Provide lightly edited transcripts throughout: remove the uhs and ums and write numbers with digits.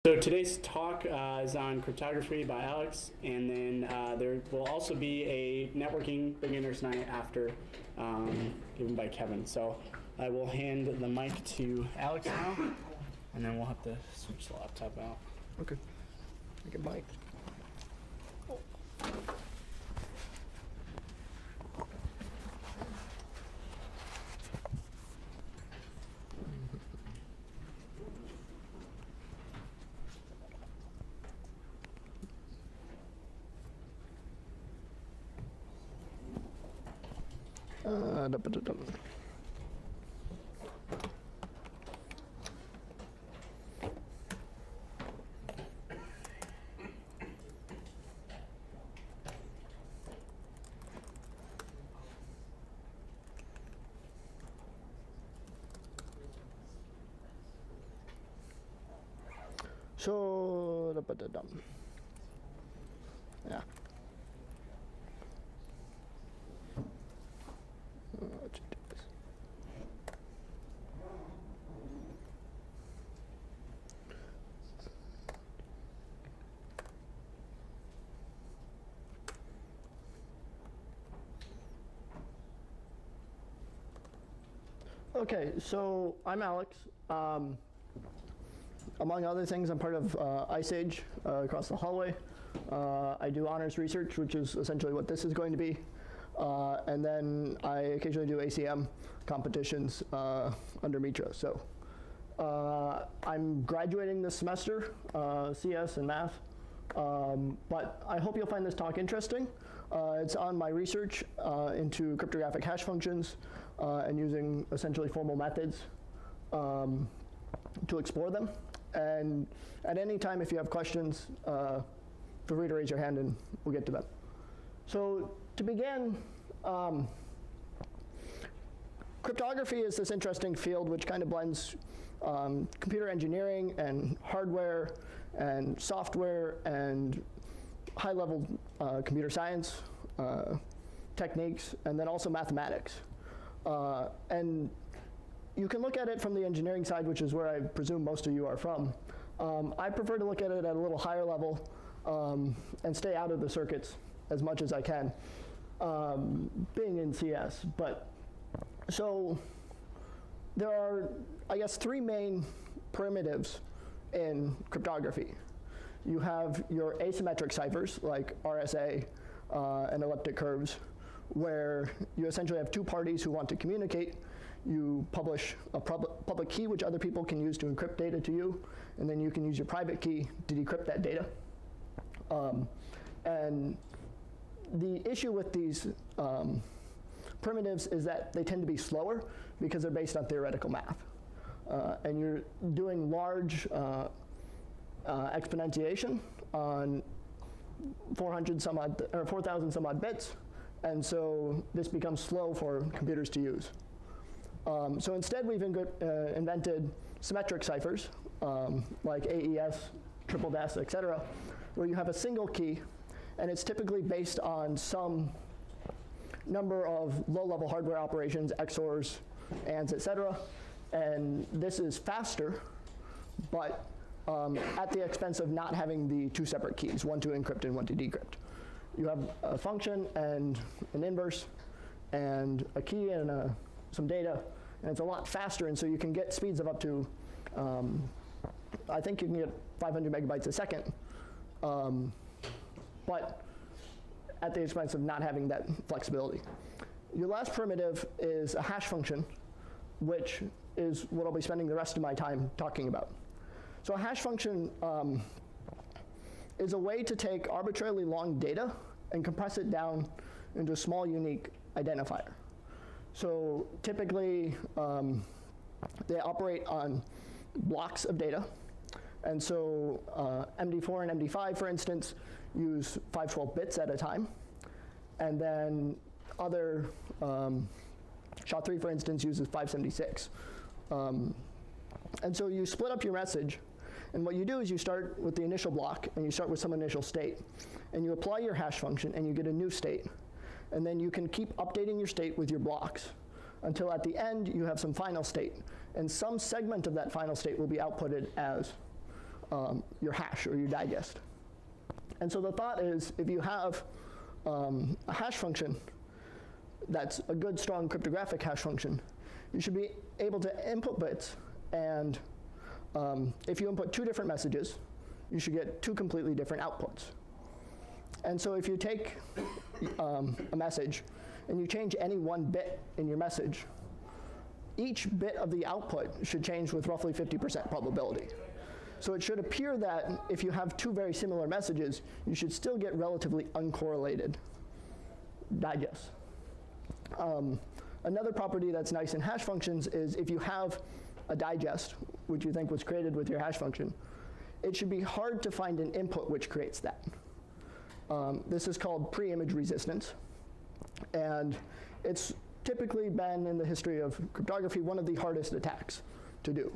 So today's talk is on cryptography by Alex, and then there will also be a networking beginner's night after, given by Kevin. So I will hand the mic to Alex now, and then we'll have to switch the laptop out. Okay. Take a mic. Yeah. Let's do this. Okay, so I'm Alex. Among other things, I'm part of IASG across the hallway. I do honors research, which is essentially what this is going to be. And then I occasionally do ACM competitions under Mitra. So I'm graduating this semester, CS and math. But I hope you'll find this talk interesting. It's on my research into cryptographic hash functions and using essentially formal methods to explore them. And at any time, if you have questions, feel free to raise your hand and we'll get to them. So to begin, cryptography is this interesting field which kind of blends computer engineering and hardware and software and high-level computer science techniques, and then also mathematics. And you can look at it from the engineering side, which is where I presume most of you are from. I prefer to look at it at a little higher level and stay out of the circuits as much as I can, being in CS. But so there are, I guess, three main primitives in cryptography. You have your asymmetric ciphers, like RSA and elliptic curves, where you essentially have two parties who want to communicate. You publish a public key which other people can use to encrypt data to you, and then you can use your private key to decrypt that data. And the issue with these primitives is that they tend to be slower because they're based on theoretical math. And you're doing large exponentiation on 4,000 some odd bits, and so this becomes slow for computers to use. So instead, we've invented symmetric ciphers, like AES, triple DES, et cetera, where you have a single key, and it's typically based on some number of low-level hardware operations, XORs, ANDs, et cetera. And this is faster, but at the expense of not having the two separate keys, one to encrypt and one to decrypt. You have a function and an inverse and a key and some data, and it's a lot faster, and so you can get speeds of up to, I think you can get 500 megabytes a second, but at the expense of not having that flexibility. Your last primitive is a hash function, which is what I'll be spending the rest of my time talking about. So a hash function is a way to take arbitrarily long data and compress it down into a small, unique identifier. So typically, they operate on blocks of data. And so MD4 and MD5, for instance, use 512 bits at a time. And then other, SHA-3, for instance, uses 576. And so you split up your message, and what you do is you start with the initial block, and you start with some initial state. And you apply your hash function, and you get a new state. And then you can keep updating your state with your blocks until at the end you have some final state. And some segment of that final state will be outputted as your hash or your digest. And so the thought is, if you have a hash function that's a good, strong cryptographic hash function, you should be able to input bits, and if you input 2 different messages, you should get 2 completely different outputs. And so if you take a message and you change any 1 bit in your message, each bit of the output should change with roughly 50% probability. So it should appear that if you have 2 very similar messages, you should still get relatively uncorrelated digests. Another property that's nice in hash functions is if you have a digest, which you think was created with your hash function, it should be hard to find an input which creates that. This is called pre-image resistance, and it's typically been, in the history of cryptography, one of the hardest attacks to do.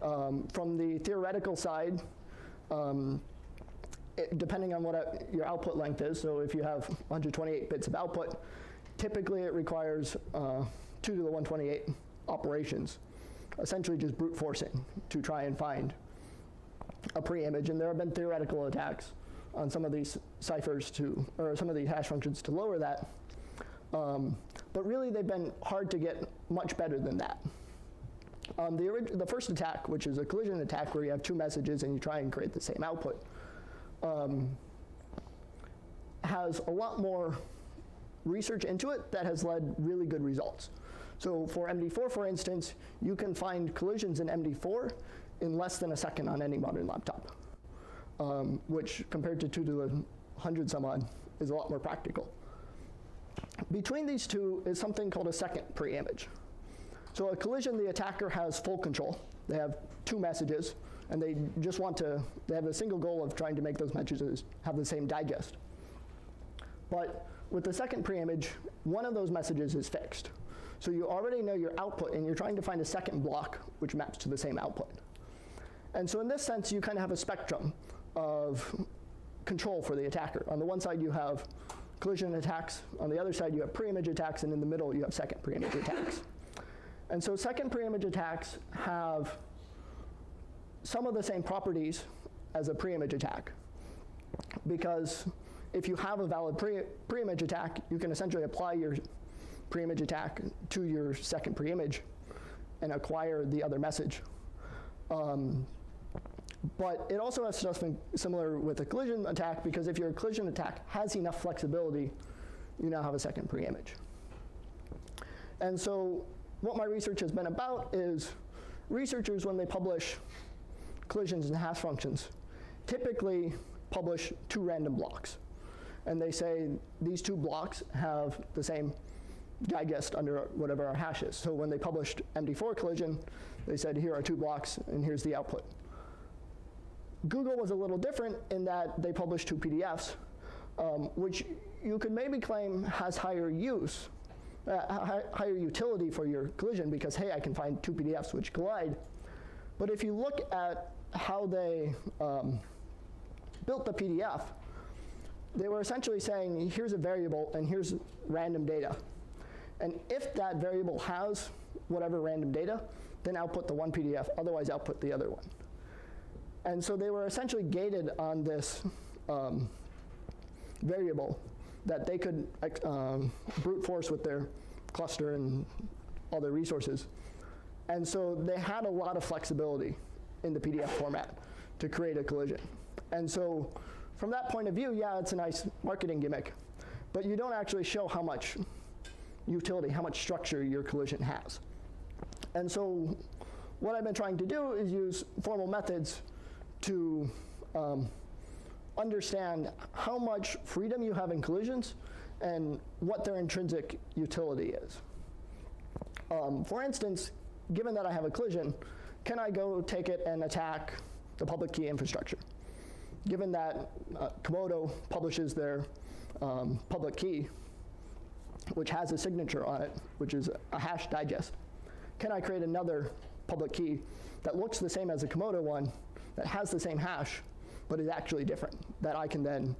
From the theoretical side, depending on what your output length is, so if you have 128 bits of output, typically it requires 2 to the 128 operations, essentially just brute forcing to try and find a pre-image. And there have been theoretical attacks on some of these ciphers or some of these hash functions to lower that. But really they've been hard to get much better than that. The first attack, which is a collision attack where you have 2 messages and you try and create the same output, has a lot more research into it that has led really good results. So for MD4, for instance, you can find collisions in MD4 in less than a second on any modern laptop, which compared to 2 to the 100 some odd is a lot more practical. Between these 2 is something called a second pre-image. So a collision, the attacker has full control. They have 2 messages, and they have a single goal of trying to make those messages have the same digest. But with the second pre-image, one of those messages is fixed. So you already know your output, and you're trying to find a second block which maps to the same output. And so in this sense, you kind of have a spectrum of control for the attacker. On the one side, you have collision attacks. On the other side, you have pre-image attacks, and in the middle, you have second pre-image attacks. And so second pre-image attacks have some of the same properties as a pre-image attack, because if you have a valid pre-image attack, you can essentially apply your pre-image attack to your second pre-image and acquire the other message. But it also has something similar with a collision attack, because if your collision attack has enough flexibility, you now have a second pre-image. And so what my research has been about is researchers, when they publish collisions and hash functions, typically publish 2 random blocks. And they say these 2 blocks have the same digest under whatever our hash is. So when they published MD4 collision, they said, here are 2 blocks, and here's the output. Google was a little different in that they published 2 PDFs, which you could maybe claim has higher use, higher utility for your collision, because, hey, I can find 2 PDFs which collide. But if you look at how they built the PDF, they were essentially saying, here's a variable and here's random data. And if that variable has whatever random data, then output the one PDF, otherwise output the other one. And so they were essentially gated on this variable that they could brute force with their cluster and all their resources. And so they had a lot of flexibility in the PDF format to create a collision. And so from that point of view, yeah, it's a nice marketing gimmick, but you don't actually show how much utility, how much structure your collision has. And so what I've been trying to do is use formal methods to understand how much freedom you have in collisions and what their intrinsic utility is. For instance, given that I have a collision, can I go take it and attack the public key infrastructure? Given that Komodo publishes their public key, which has a signature on it, which is a hash digest, can I create another public key that looks the same as the Komodo one, that has the same hash, but is actually different, that I can then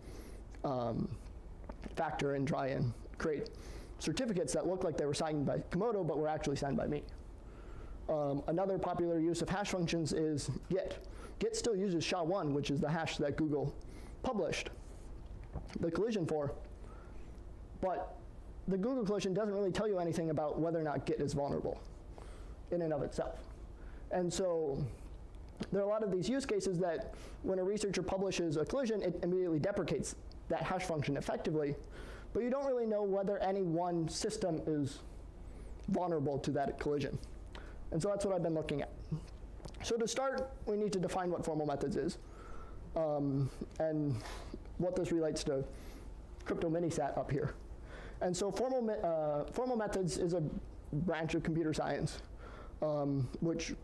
factor and try and create certificates that look like they were signed by Komodo, but were actually signed by me. Another popular use of hash functions is get. Git still uses SHA-1, which is the hash that Google published the collision for, but the Google collision doesn't really tell you anything about whether or not Git is vulnerable in and of itself. And so there are a lot of these use cases that when a researcher publishes a collision, it immediately deprecates that hash function effectively, but you don't really know whether any one system is vulnerable to that collision. And so that's what I've been looking at. So to start, we need to define what formal methods is, and what this relates to crypto minisat up here. And so formal methods is a branch of computer science, which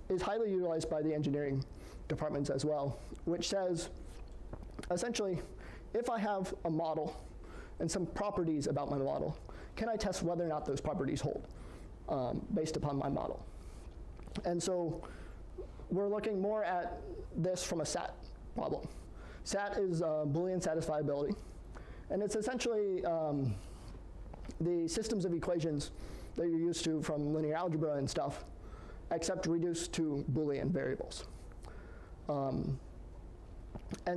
is highly utilized by the engineering departments as well, which says, essentially, if I have a model and some properties about my model, can I test whether or not those properties hold based upon my model? And so we're looking more at this from a SAT problem. SAT is boolean satisfiability, and it's essentially the systems of equations that you're used to from linear algebra and stuff, except reduced to boolean variables. And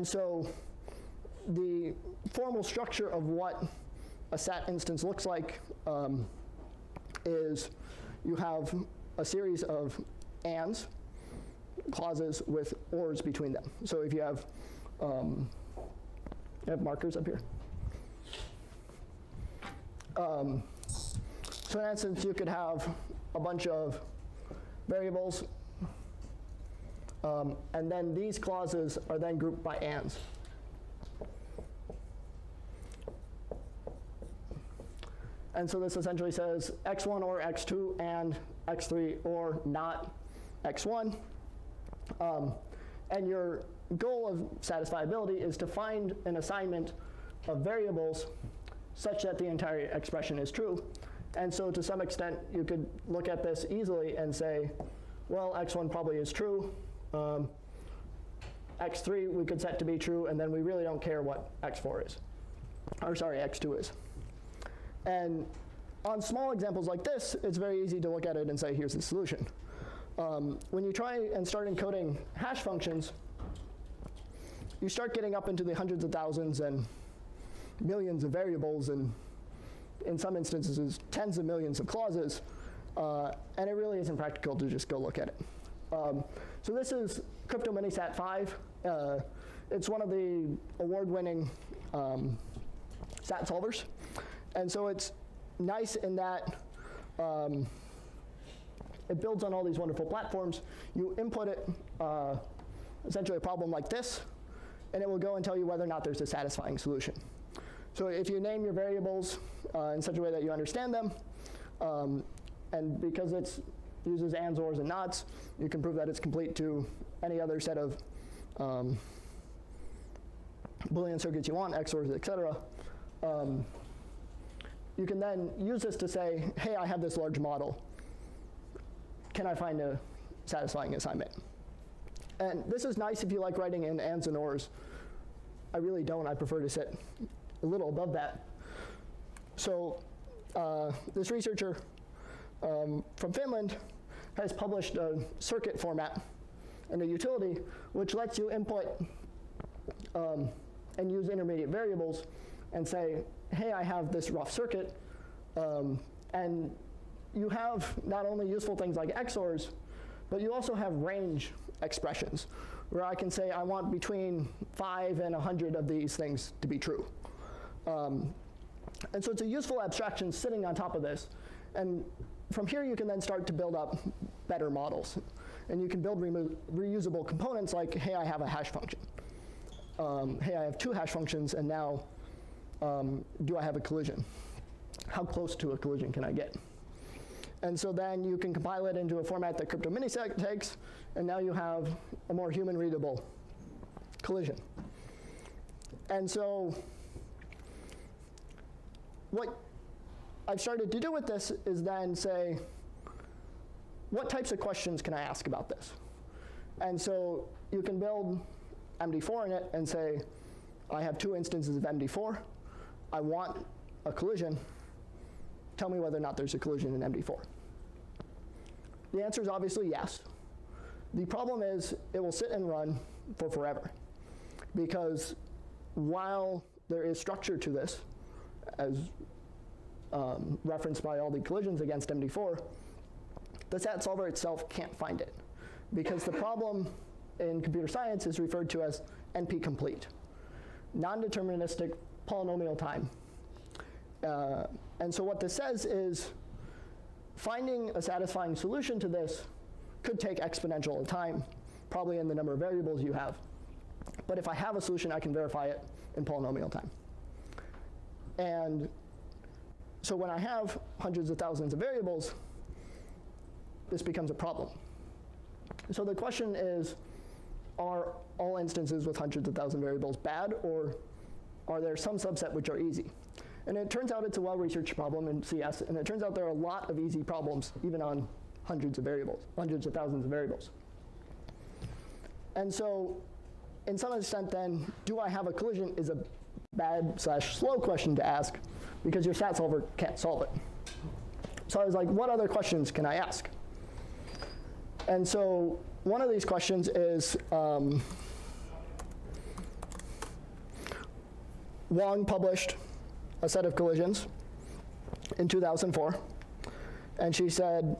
so the formal structure of what a SAT instance looks like is you have a series of ands, clauses with ors between them. So if you have markers up here. So in essence, you could have a bunch of variables, and then these clauses are then grouped by ands. And so this essentially says x1 or x2 and x3 or not x1. And your goal of satisfiability is to find an assignment of variables such that the entire expression is true. And so to some extent, you could look at this easily and say, well, x1 probably is true. x3 we could set to be true, and then we really don't care what x4 is. Or sorry, x2 is. And on small examples like this, it's very easy to look at it and say, here's the solution. When you try and start encoding hash functions, you start getting up into the hundreds of thousands and millions of variables, and in some instances, tens of millions of clauses, and it really isn't practical to just go look at it. So this is Crypto Minisat 5. It's one of the award-winning SAT solvers. And so it's nice in that it builds on all these wonderful platforms. You input it, essentially a problem like this, and it will go and tell you whether or not there's a satisfying solution. So if you name your variables in such a way that you understand them, and because it uses ands, ors, and nots, you can prove that it's complete to any other set of Boolean circuits you want, XORs, et cetera. You can then use this to say, hey, I have this large model. Can I find a satisfying assignment? And this is nice if you like writing in ands and ors. I really don't. I prefer to sit a little above that. So this researcher from Finland has published a circuit format and a utility which lets you input and use intermediate variables and say, hey, I have this rough circuit, and you have not only useful things like XORs, but you also have range expressions, where I can say I want between 5 and 100 of these things to be true. And so it's a useful abstraction sitting on top of this. And from here, you can then start to build up better models. And you can build reusable components like, hey, I have a hash function. Hey, I have 2 hash functions, and now do I have a collision? How close to a collision can I get? And so then you can compile it into a format that Crypto Minisat takes, and now you have a more human-readable collision. And so what I've started to do with this is then say, what types of questions can I ask about this? And so you can build MD4 in it and say, I have 2 instances of MD4. I want a collision. Tell me whether or not there's a collision in MD4. The answer is obviously yes. The problem is it will sit and run for forever, because while there is structure to this, as referenced by all the collisions against MD4, the SAT solver itself can't find it, because the problem in computer science is referred to as NP-complete, non-deterministic polynomial time. And so what this says is finding a satisfying solution to this could take exponential time, probably in the number of variables you have. But if I have a solution, I can verify it in polynomial time. And so when I have hundreds of thousands of variables, this becomes a problem. So the question is, are all instances with hundreds of thousand variables bad, or are there some subset which are easy? And it turns out it's a well-researched problem in CS, and it turns out there are a lot of easy problems, even on hundreds of variables, hundreds of thousands of variables. And so, in some extent then, do I have a collision is a bad/slow question to ask, because your SAT solver can't solve it. So I was like, what other questions can I ask? And so one of these questions is, Wong published a set of collisions in 2004, and she said,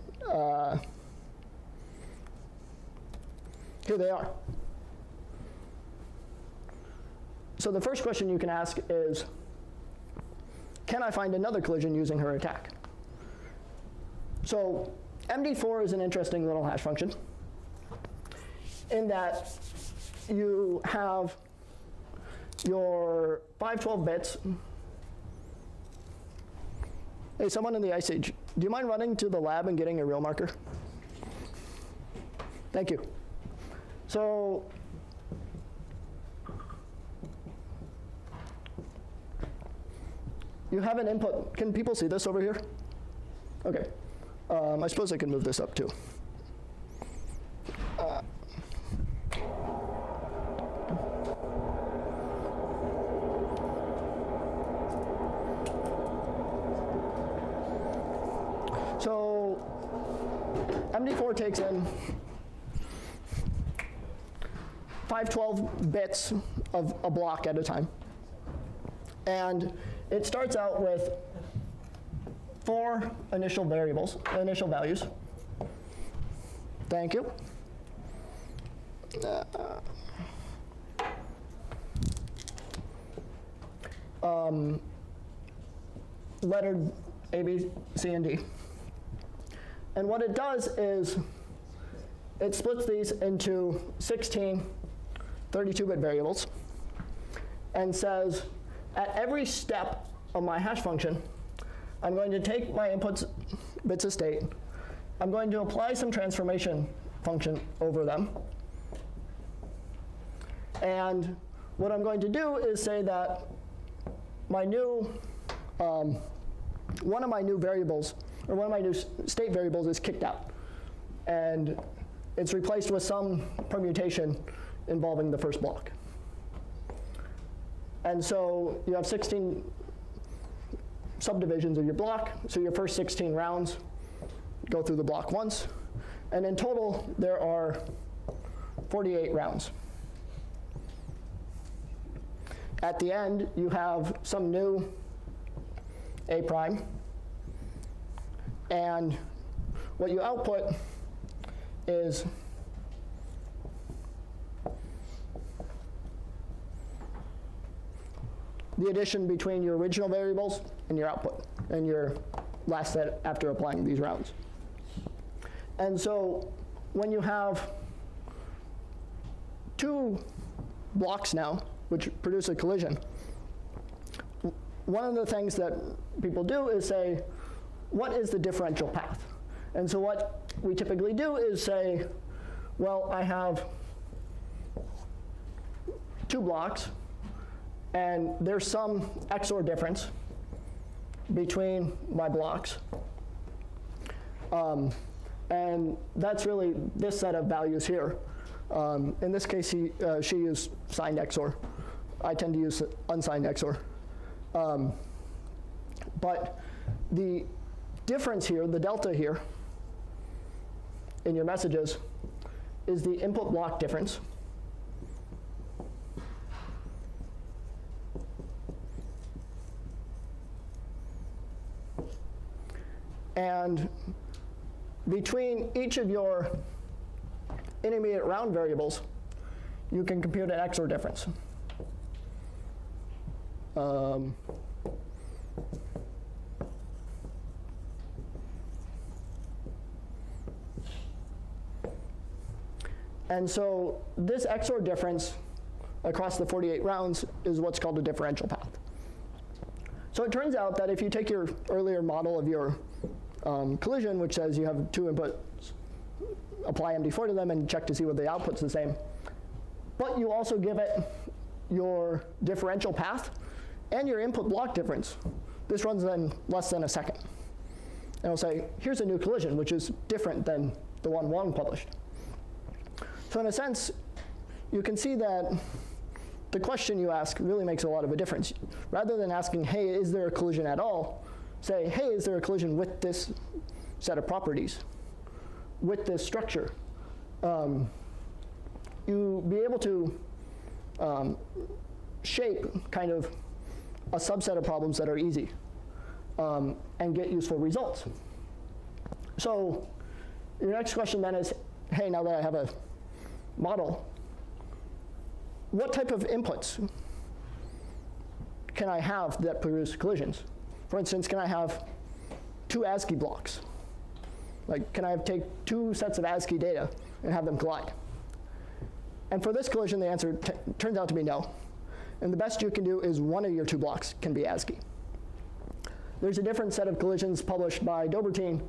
here they are. So the first question you can ask is, can I find another collision using her attack? So MD4 is an interesting little hash function in that you have your 512 bits. Hey, someone in the Ice Age, do you mind running to the lab and getting a real marker? Thank you. So you have an input. Can people see this over here? Okay. I suppose I can move this up too. So MD4 takes in 512 bits of a block at a time. And it starts out with 4 initial variables, initial values. Thank you. Lettered A, B, C, and D. And what it does is it splits these into 16 32-bit variables and says, at every step of my hash function, I'm going to take my inputs, bits of state, I'm going to apply some transformation function over them, and what I'm going to do is say that my new, one of my new variables, or one of my new state variables is kicked out, and it's replaced with some permutation involving the first block. And so you have 16 subdivisions of your block, so your first 16 rounds go through the block once, and in total there are 48 rounds. At the end, you have some new A prime, and what you output is the addition between your original variables and your output, and your last set after applying these rounds. And so when you have 2 blocks now, which produce a collision, one of the things that people do is say, what is the differential path? And so what we typically do is say, well, I have 2 blocks, and there's some XOR difference between my blocks. And that's really this set of values here. In this case, she used signed XOR. I tend to use unsigned XOR. But the difference here, the delta here, in your messages, is the input block difference. And between each of your intermediate round variables, you can compute an XOR difference. And so this XOR difference across the 48 rounds is what's called a differential path. So it turns out that if you take your earlier model of your collision, which says you have two inputs, apply MD4 to them and check to see whether the output's the same, but you also give it your differential path and your input block difference, this runs in less than a second. And it'll say, here's a new collision, which is different than the one Wang published. So in a sense, you can see that the question you ask really makes a lot of a difference. Rather than asking, hey, is there a collision at all? Say, hey, is there a collision with this set of properties, with this structure? You be able to shape kind of a subset of problems that are easy and get useful results. So your next question then is, hey, now that I have a model, what type of inputs can I have that produce collisions? For instance, can I have two ASCII blocks? Like, can I take two sets of ASCII data and have them collide? And for this collision, the answer turns out to be no. And the best you can do is one of your two blocks can be ASCII. There's a different set of collisions published by Dobertin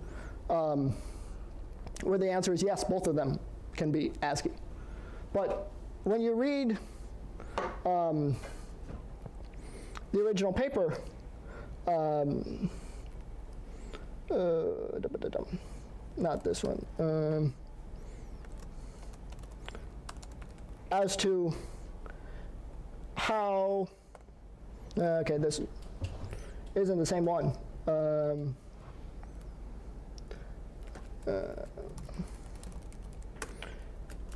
where the answer is yes, both of them can be ASCII. But when you read the original paper, not this one, as to how, okay, this isn't the same one.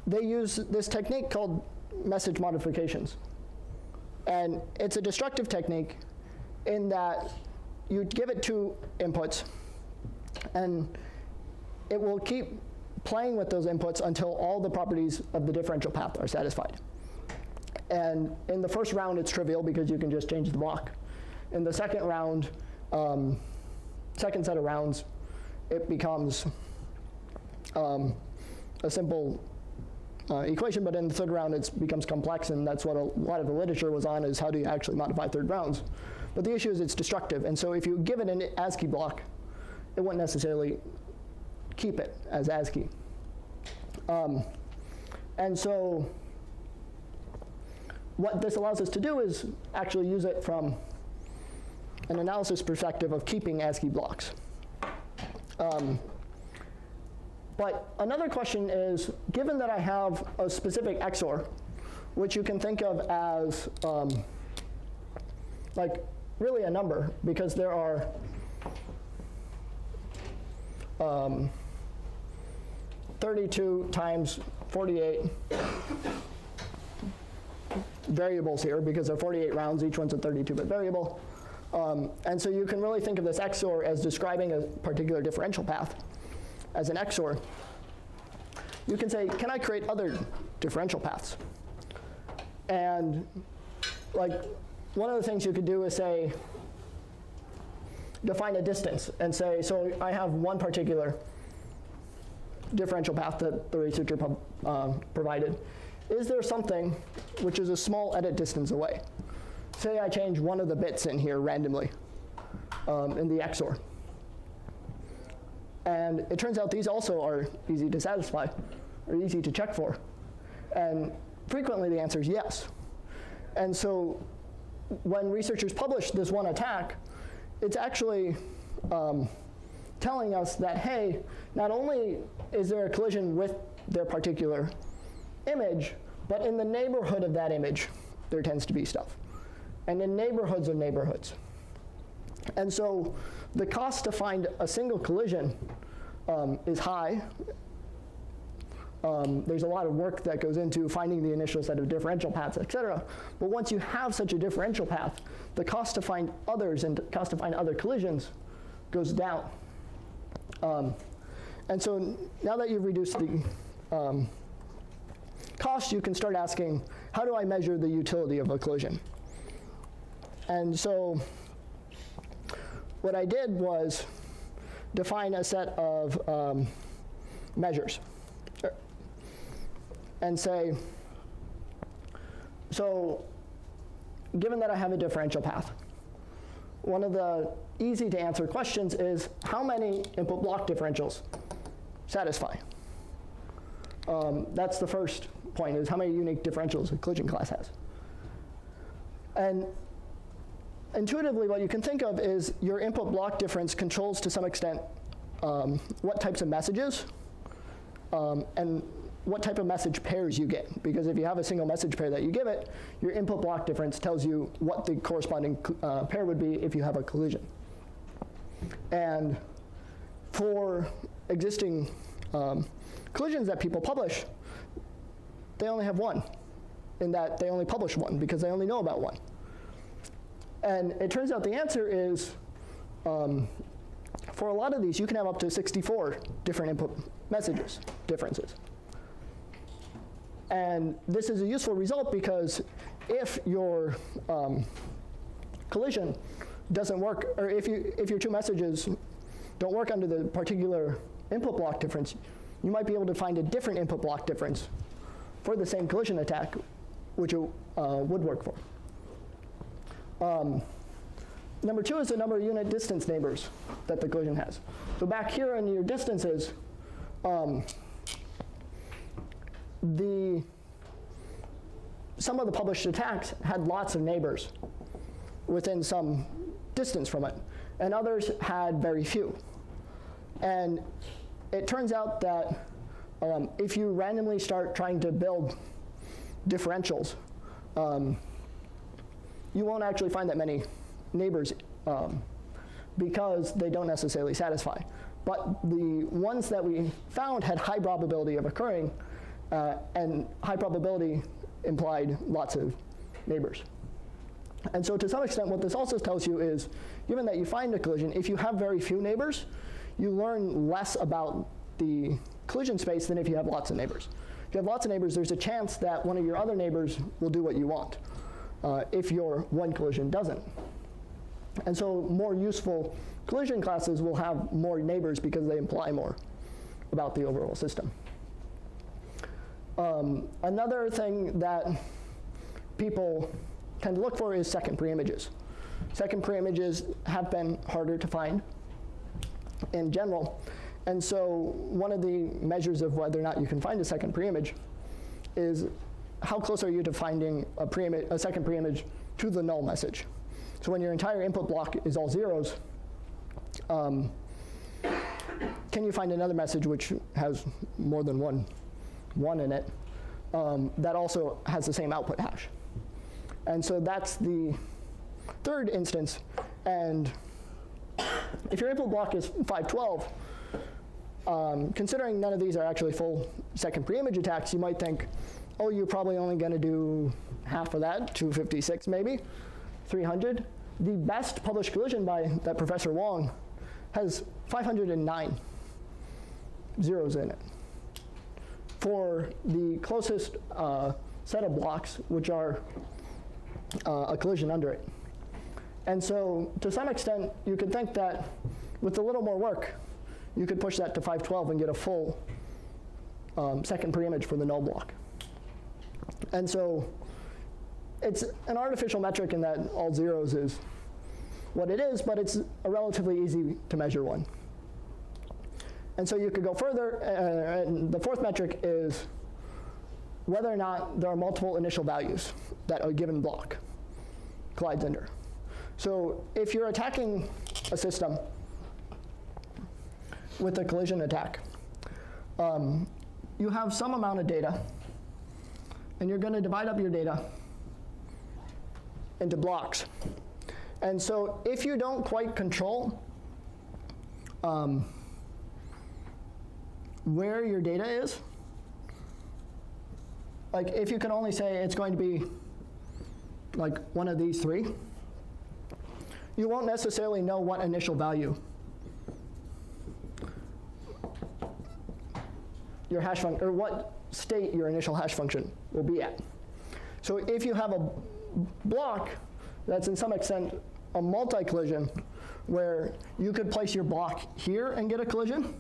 They use this technique called message modifications. And it's a destructive technique in that you give it two inputs, and it will keep playing with those inputs until all the properties of the differential path are satisfied. And in the first round, it's trivial because you can just change the block. In the second round, second set of rounds, it becomes a simple equation, but in the third round, it becomes complex, and that's what a lot of the literature was on, is how do you actually modify third rounds. But the issue is it's destructive, and so if you give it an ASCII block, it wouldn't necessarily keep it as ASCII. And so what this allows us to do is actually use it from an analysis perspective of keeping ASCII blocks. But another question is, given that I have a specific XOR, which you can think of as like really a number, because there are 32 times 48 variables here, because there are 48 rounds, each one's a 32-bit variable. And so you can really think of this XOR as describing a particular differential path as an XOR. You can say, can I create other differential paths? And like, one of the things you could do is say, define a distance and say, so I have one particular differential path that the researcher provided. Is there something which is a small edit distance away? Say I change one of the bits in here randomly in the XOR. And it turns out these also are easy to satisfy, or easy to check for. And frequently the answer is yes. And so when researchers publish this one attack, it's actually telling us that, hey, not only is there a collision with their particular image, but in the neighborhood of that image, there tends to be stuff. And in neighborhoods of neighborhoods. And so the cost to find a single collision is high. There's a lot of work that goes into finding the initial set of differential paths, et cetera. But once you have such a differential path, the cost to find others and cost to find other collisions goes down. And so now that you've reduced the cost, you can start asking, how do I measure the utility of a collision? And so what I did was define a set of measures and say, so given that I have a differential path, one of the easy to answer questions is, how many input block differentials satisfy? That's the first point, is how many unique differentials a collision class has. And intuitively, what you can think of is your input block difference controls to some extent what types of messages and what type of message pairs you get. Because if you have a single message pair that you give it, your input block difference tells you what the corresponding pair would be if you have a collision. And for existing collisions that people publish, they only have one, in that they only publish one because they only know about one. And it turns out the answer is, for a lot of these, you can have up to 64 different input messages differences. And this is a useful result because if your collision doesn't work, or if your two messages don't work under the particular input block difference, you might be able to find a different input block difference for the same collision attack, which it would work for. Number two is the number of unit distance neighbors that the collision has. So back here in your distances, some of the published attacks had lots of neighbors within some distance from it, and others had very few. And it turns out that if you randomly start trying to build differentials, you won't actually find that many neighbors because they don't necessarily satisfy. But the ones that we found had high probability of occurring, and high probability implied lots of neighbors. And so to some extent, what this also tells you is, given that you find a collision, if you have very few neighbors, you learn less about the collision space than if you have lots of neighbors. If you have lots of neighbors, there's a chance that one of your other neighbors will do what you want, if your one collision doesn't. And so more useful collision classes will have more neighbors because they imply more about the overall system. Another thing that people tend to look for is second preimages. Second preimages have been harder to find in general. And so one of the measures of whether or not you can find a second preimage is how close are you to finding a second preimage to the null message. So when your entire input block is all zeros, can you find another message which has more than one in it that also has the same output hash? And so that's the third instance. And if your input block is 512, considering none of these are actually full second preimage attacks, you might think, oh, you're probably only going to do half of that, 256 maybe, 300. The best published collision by that Professor Wong has 509 zeros in it for the closest set of blocks, which are a collision under it. And so to some extent, you could think that with a little more work, you could push that to 512 and get a full second preimage for the null block. And so it's an artificial metric in that all zeros is what it is, but it's a relatively easy to measure one. And so you could go further, and the fourth metric is whether or not there are multiple initial values that a given block collides under. So if you're attacking a system with a collision attack, you have some amount of data, and you're going to divide up your data into blocks. And so if you don't quite control where your data is, like if you can only say it's going to be like one of these three, you won't necessarily know what initial value your hash function, or what state your initial hash function will be at. So if you have a block that's in some extent a multi-collision, where you could place your block here and get a collision,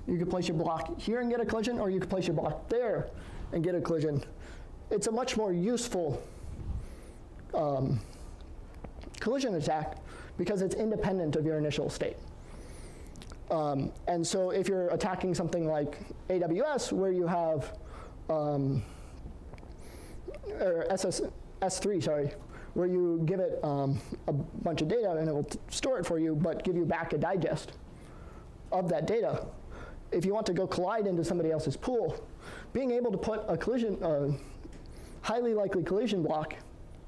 you could place your block here and get a collision, or you could place your block there and get a collision, it's a much more useful collision attack because it's independent of your initial state. And so if you're attacking something like AWS, where you have, or S3, sorry, where you give it a bunch of data and it will store it for you, but give you back a digest of that data. If you want to go collide into somebody else's pool, being able to put a collision, highly likely collision block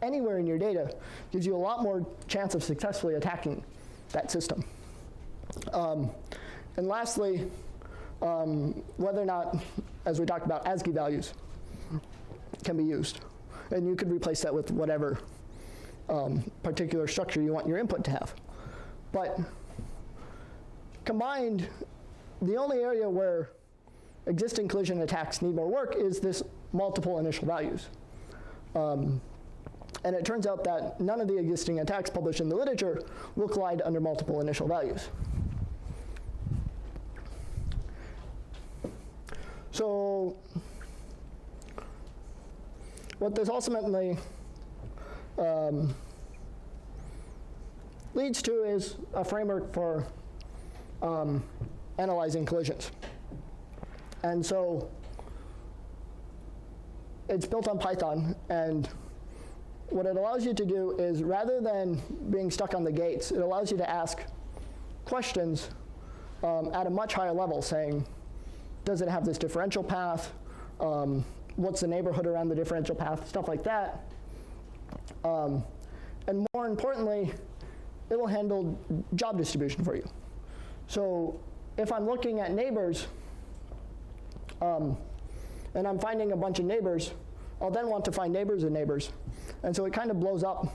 anywhere in your data gives you a lot more chance of successfully attacking that system. And lastly, whether or not, as we talked about, ASCII values can be used. And you could replace that with whatever particular structure you want your input to have. But combined, the only area where existing collision attacks need more work is this multiple initial values. And it turns out that none of the existing attacks published in the literature will collide under multiple initial values. So what this ultimately leads to is a framework for analyzing collisions. And so it's built on Python, and what it allows you to do is, rather than being stuck on the gates, it allows you to ask questions at a much higher level, saying, does it have this differential path? What's the neighborhood around the differential path? Stuff like that. And more importantly, it will handle job distribution for you. So if I'm looking at neighbors, and I'm finding a bunch of neighbors, I'll then want to find neighbors of neighbors. And so it kind of blows up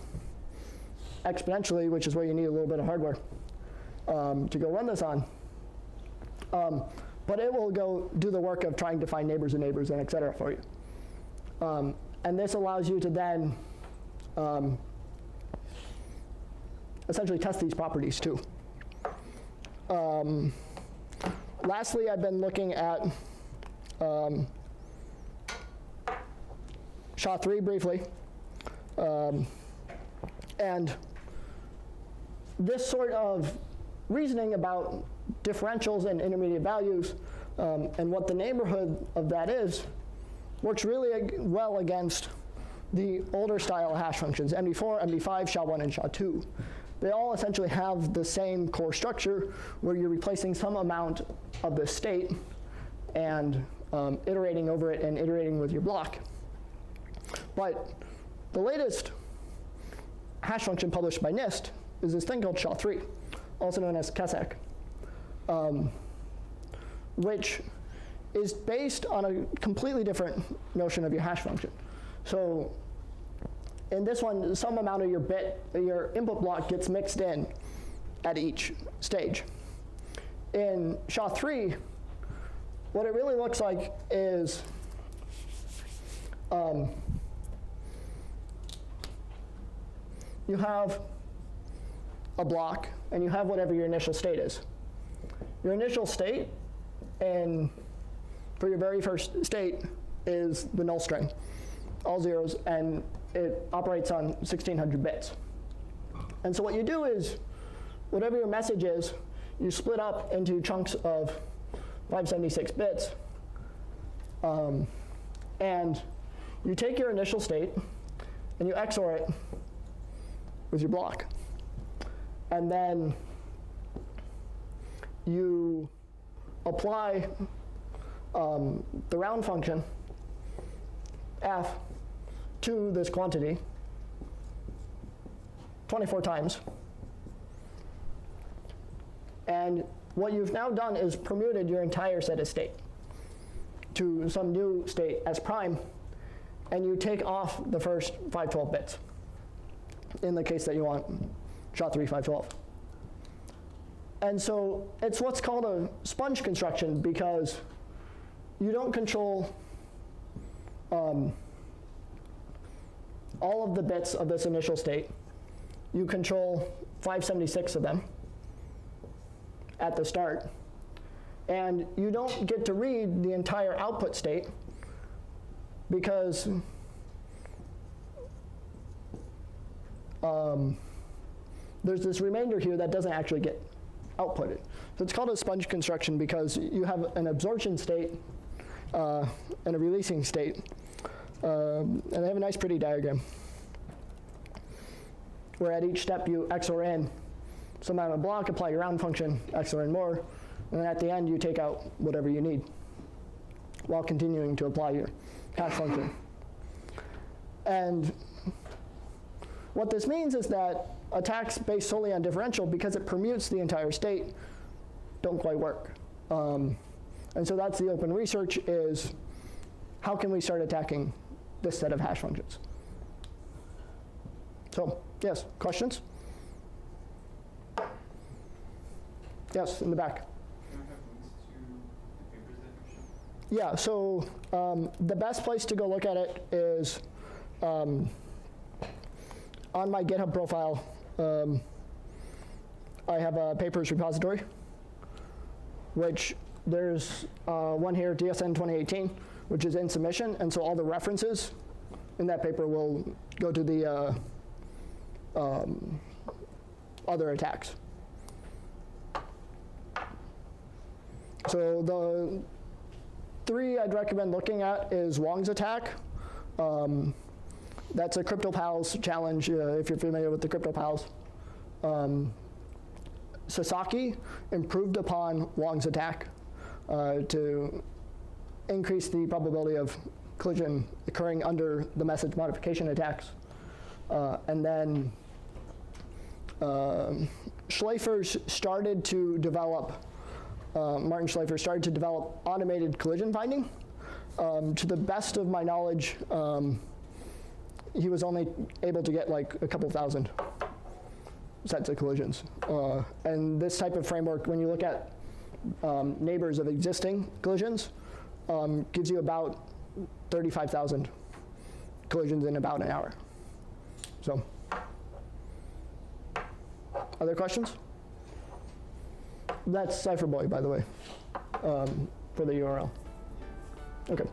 exponentially, which is where you need a little bit of hardware to go run this on. But it will go do the work of trying to find neighbors of neighbors and et cetera for you. And this allows you to then essentially test these properties too. Lastly, I've been looking at SHA-3 briefly. And this sort of reasoning about differentials and intermediate values and what the neighborhood of that is works really well against the older style hash functions, MD4, MD5, SHA-1, and SHA-2. They all essentially have the same core structure where you're replacing some amount of the state and iterating over it and iterating with your block. But the latest hash function published by NIST is this thing called SHA-3, also known as KESEC, which is based on a completely different notion of your hash function. So in this one, some amount of your input block gets mixed in at each stage. In SHA-3, what it really looks like is you have a block, and you have whatever your initial state is. Your initial state, and for your very first state, is the null string, all zeros, and it operates on 1600 bits. And so what you do is, whatever your message is, you split up into chunks of 576 bits, and you take your initial state, and you XOR it with your block. And then you apply the round function, f, to this quantity 24 times. And what you've now done is permuted your entire set of state to some new state S prime. and you take off the first 512 bits, in the case that you want SHA-3 512. And so it's what's called a sponge construction, because you don't control all of the bits of this initial state. You control 576 of them at the start. And you don't get to read the entire output state, because there's this remainder here that doesn't actually get outputted. So it's called a sponge construction because you have an absorption state and a releasing state. And they have a nice pretty diagram where at each step you XOR in some amount of block, apply your round function, XOR in more, and then at the end you take out whatever you need while continuing to apply your hash function. And what this means is that attacks based solely on differential, because it permutes the entire state, don't quite work. And so that's the open research, is how can we start attacking this set of hash functions? So, yes, questions? Yes, in the back. Do I have links to the papers that you showed? Yeah, so the best place to go look at it is on my GitHub profile. I have a papers repository, which there's one here, DSN 2018, which is in submission, and so all the references in that paper will go to the other attacks. So the 3 I'd recommend looking at is Wong's attack. That's a CryptoPals challenge, if you're familiar with the CryptoPals. Massacci improved upon Wong's attack to increase the probability of collision occurring under the message modification attacks. And then Schleifer started to develop, Martin Schleifer started to develop automated collision finding. To the best of my knowledge, he was only able to get like a couple thousand sets of collisions. And this type of framework, when you look at neighbors of existing collisions, gives you about 35,000 collisions in about an hour. So, other questions? That's Cypherboy, by the way, for the URL. Okay.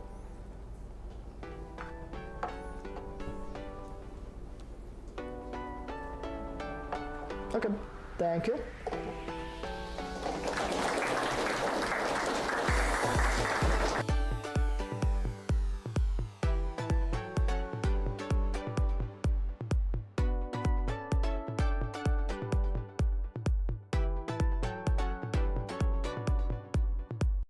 Okay, thank you.